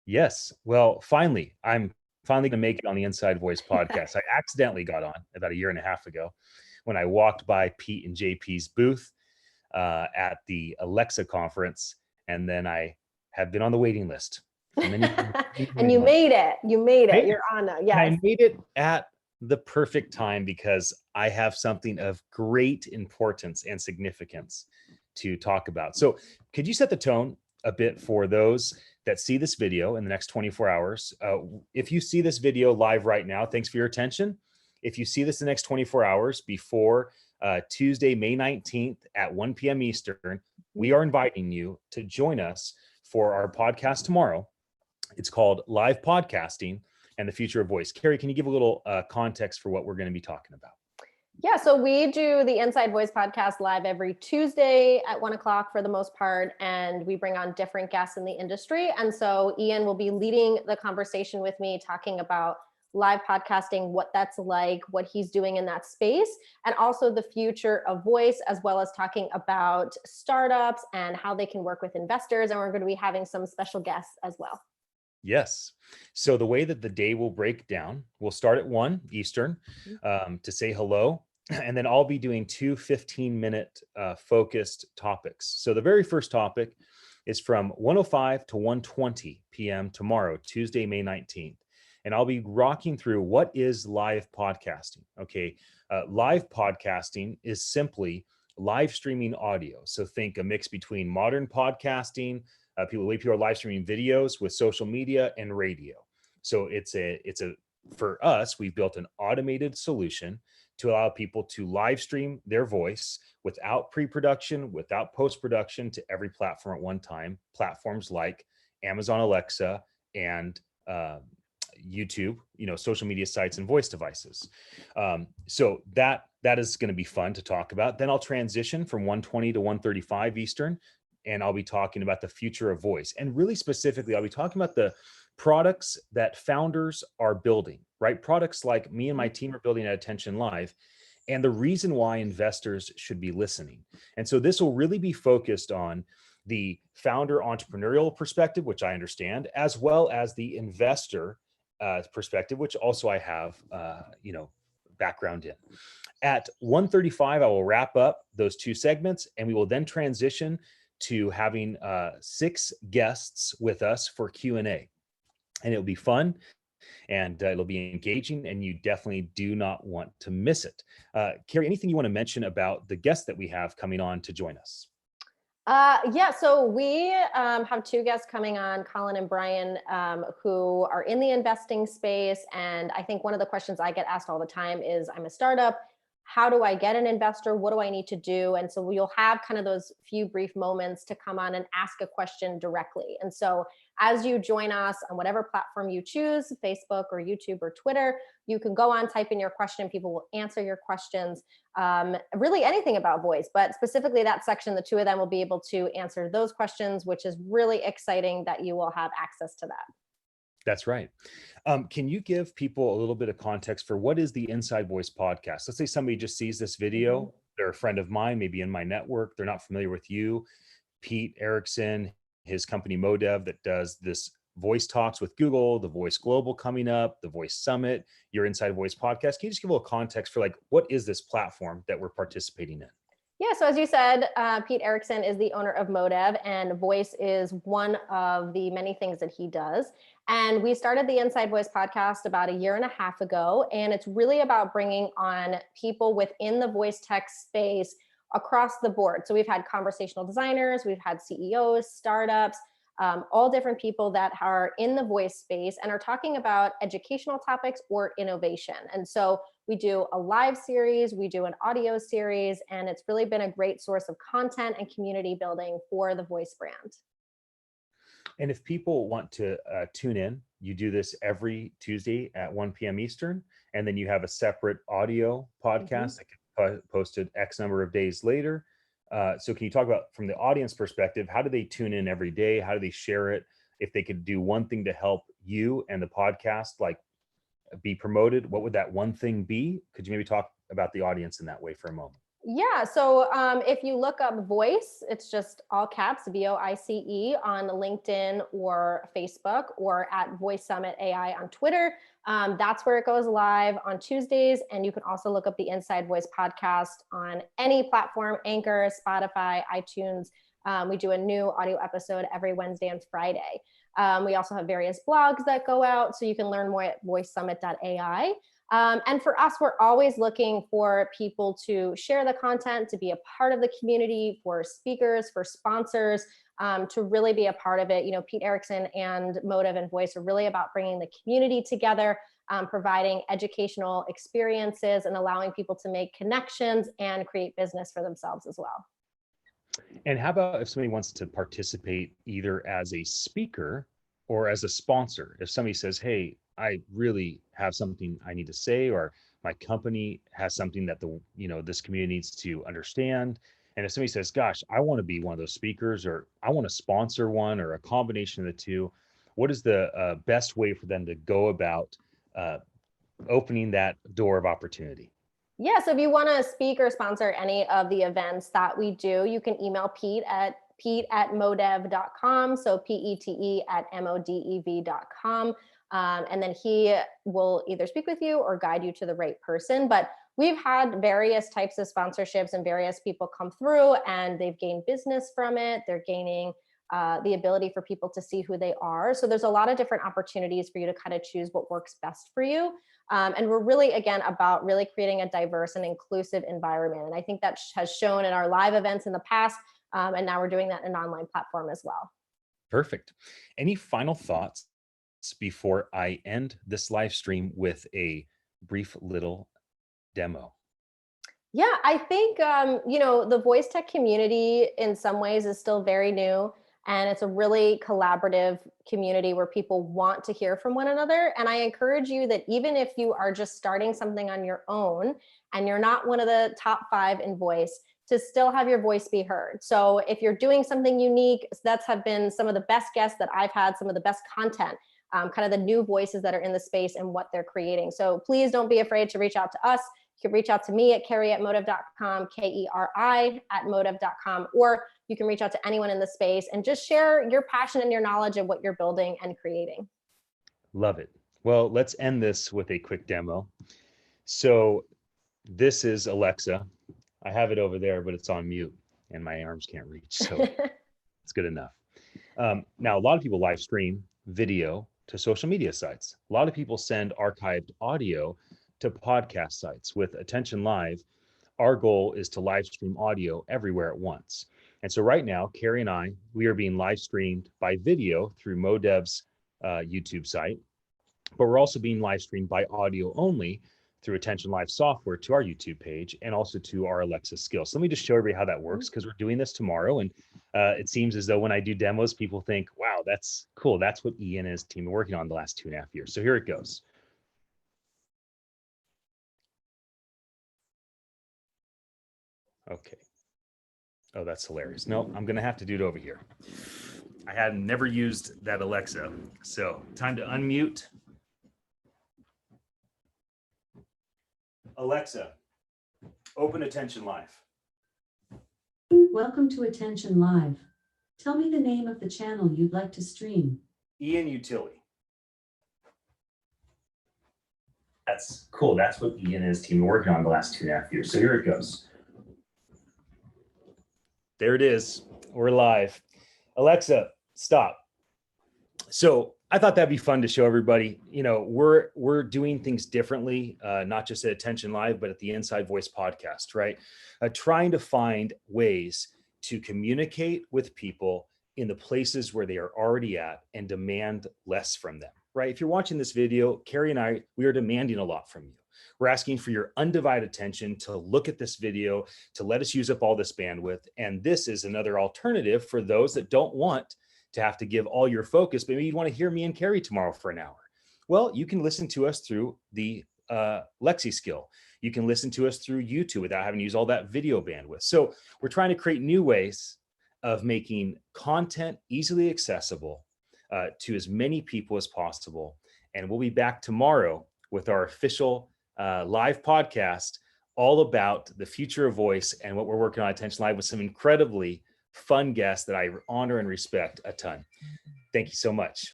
Yes. Well, finally, I'm finally going to make it on the Inside Voice podcast. I accidentally got on about a year and a half ago when I walked by Pete and JP's booth at the Alexa conference. And then I have been on the waiting list for many, And you made it. You made it. Made it. You're on it. Yes. And I made it at the perfect time because I have something of great importance and significance to talk about. So could you set the tone a bit for those that see this video in the next 24 hours? If you see this video live right now, thanks for your attention. If you see this in the next 24 hours before Tuesday, May 19th at 1 p.m. Eastern, we are inviting you to join us for our podcast tomorrow. It's called Live Podcasting and the Future of Voice. Keri, can you give a little context for what we're going to be talking about? Yeah, so we do the Inside Voice podcast live every Tuesday at 1 o'clock for the most part, and we bring on different guests in the industry. And so Ian will be leading the conversation with me, talking about live podcasting, what that's like, what he's doing in that space, and also the future of voice, as well as talking about startups and how they can work with investors. And we're going to be having some special guests as well. Yes. So the way that the day will break down, we'll start at 1 Eastern to say hello. And then I'll be doing two 15-minute focused topics. So the very first topic is from 1:05 to 1:20 p.m. tomorrow, Tuesday, May 19th. And I'll be rocking through what is live podcasting. Okay. Live podcasting is simply live streaming audio. So think a mix between modern podcasting, the way people are live streaming videos with social media and radio. So for us, we've built an automated solution to allow people to live stream their voice without pre-production, without post-production, to every platform at one time. Platforms like Amazon Alexa and YouTube, social media sites and voice devices. So that is going to be fun to talk about. Then I'll transition from 1:20 to 1:35 Eastern, and I'll be talking about the future of voice. And really specifically, I'll be talking about the products that founders are building, right? Products like me and my team are building at attn.live, and the reason why investors should be listening. And so this will really be focused on the founder entrepreneurial perspective, which I understand, as well as the investor perspective, which also I have, background in. At 1:35, I will wrap up those two segments, and we will then transition to having 6 guests with us for Q&A. And it'll be fun, and it'll be engaging, and you definitely do not want to miss it. Keri, anything you want to mention about the guests that we have coming on to join us? Yeah, so we have 2 guests coming on, Collin and Brian, who are in the investing space. And I think one of the questions I get asked all the time is, I'm a startup. How do I get an investor? What do I need to do? And so you'll have kind of those few brief moments to come on and ask a question directly. And so as you join us on whatever platform you choose, Facebook or YouTube or Twitter, you can go on, type in your question. People will answer your questions, really anything about voice, but specifically that section, the 2 of them will be able to answer those questions, which is really exciting that you will have access to that. That's right. Can you give people a little bit of context for what is the Inside Voice podcast? Let's say somebody just sees this video. They're a friend of mine, maybe in my network. They're not familiar with you, Pete Erickson, his company Modev that does this voice talks with Google, the Voice Global coming up, the Voice Summit, your Inside Voice podcast. Can you just give a little context for what is this platform that we're participating in? Yeah, so as you said, Pete Erickson is the owner of Modev, and voice is one of the many things that he does. And we started the Inside Voice podcast about a year and a half ago, and it's really about bringing on people within the voice tech space across the board. So we've had conversational designers, we've had CEOs, startups, all different people that are in the voice space and are talking about educational topics or innovation. And so we do a live series, we do an audio series, and it's really been a great source of content and community building for the voice brand. And if people want to tune in, you do this every Tuesday at 1 p.m. Eastern, and then you have a separate audio podcast that gets posted X number of days later. So can you talk about, from the audience perspective, how do they tune in every day? How do they share it? If they could do one thing to help you and the podcast be promoted, what would that one thing be? Could you maybe talk about the audience in that way for a moment? Yeah. So if you look up Voice, it's just all caps, VOICE on LinkedIn or Facebook, or at Voice Summit AI on Twitter. That's where it goes live on Tuesdays. And you can also look up the Inside Voice podcast on any platform, Anchor, Spotify, iTunes. We do a new audio episode every Wednesday and Friday. We also have various blogs that go out, so you can learn more at voicesummit.ai. And for us, we're always looking for people to share the content, to be a part of the community, for speakers, for sponsors, to really be a part of it. You know, Pete Erickson and Modev and Voice are really about bringing the community together, providing educational experiences and allowing people to make connections and create business for themselves as well. And how about if somebody wants to participate either as a speaker or as a sponsor? If somebody says, hey, I really have something I need to say, or my company has something that this community needs to understand. And if somebody says, gosh, I want to be one of those speakers, or I want to sponsor one, or a combination of the two, what is the best way for them to go about opening that door of opportunity? Yeah, so if you want to speak or sponsor any of the events that we do, you can email Pete at modev.com. So PETE at MODEV.com. And then he will either speak with you or guide you to the right person. But we've had various types of sponsorships and various people come through, and they've gained business from it. They're gaining the ability for people to see who they are. So there's a lot of different opportunities for you to kind of choose what works best for you. And we're really, again, about really creating a diverse and inclusive environment. And I think that has shown in our live events in the past. And now we're doing that in an online platform as well. Perfect. Any final thoughts before I end this live stream with a brief little demo? Yeah, I think, the voice tech community in some ways is still very new. And it's a really collaborative community where people want to hear from one another. And I encourage you that even if you are just starting something on your own and you're not one of the top 5 in voice, to still have your voice be heard. So if you're doing something unique, that's have been some of the best guests that I've had, some of the best content, kind of the new voices that are in the space and what they're creating. So please don't be afraid to reach out to us. You can reach out to me at Keri@modev.com, KERI@modev.com, or you can reach out to anyone in the space and just share your passion and your knowledge of what you're building and creating. Love it. Well, let's end this with a quick demo. So this is Alexa. I have it over there, but it's on mute and my arms can't reach. So it's good enough. Now, a lot of people live stream video to social media sites. A lot of people send archived audio to podcast sites. With Attention Live, our goal is to live stream audio everywhere at once. And so right now, Keri and I, we are being live streamed by video through Modev's YouTube site, but we're also being live streamed by audio only through Attention Live software to our YouTube page and also to our Alexa skills. So let me just show everybody how that works, because we're doing this tomorrow. And it seems as though when I do demos, people think, wow, that's cool. That's what Ian and his team are working on the last 2.5 years. So here it goes. Okay. Oh, that's hilarious. No, I'm going to have to do it over here. I had never used that Alexa. So time to unmute. Alexa, open Attention Live. Welcome to Attention Live. Tell me the name of the channel you'd like to stream. Ian Utile. That's cool. That's what Ian and his team are working on the last 2.5 years. So here it goes. There it is. We're live. Alexa, stop. So I thought that'd be fun to show everybody. You know, we're doing things differently, not just at Attention Live, but at the Inside Voice podcast, right? Trying to find ways to communicate with people in the places where they are already at and demand less from them, right? If you're watching this video, Keri and I, we are demanding a lot from you. We're asking for your undivided attention to look at this video, to let us use up all this bandwidth. And this is another alternative for those that don't want to have to give all your focus, but maybe you want to hear me and Keri tomorrow for an hour. Well, you can listen to us through the Lexi skill. You can listen to us through YouTube without having to use all that video bandwidth. So we're trying to create new ways of making content easily accessible to as many people as possible. And we'll be back tomorrow with our official live podcast all about the future of voice and what we're working on at Attention Live with some incredibly fun guests that I honor and respect a ton. Thank you so much.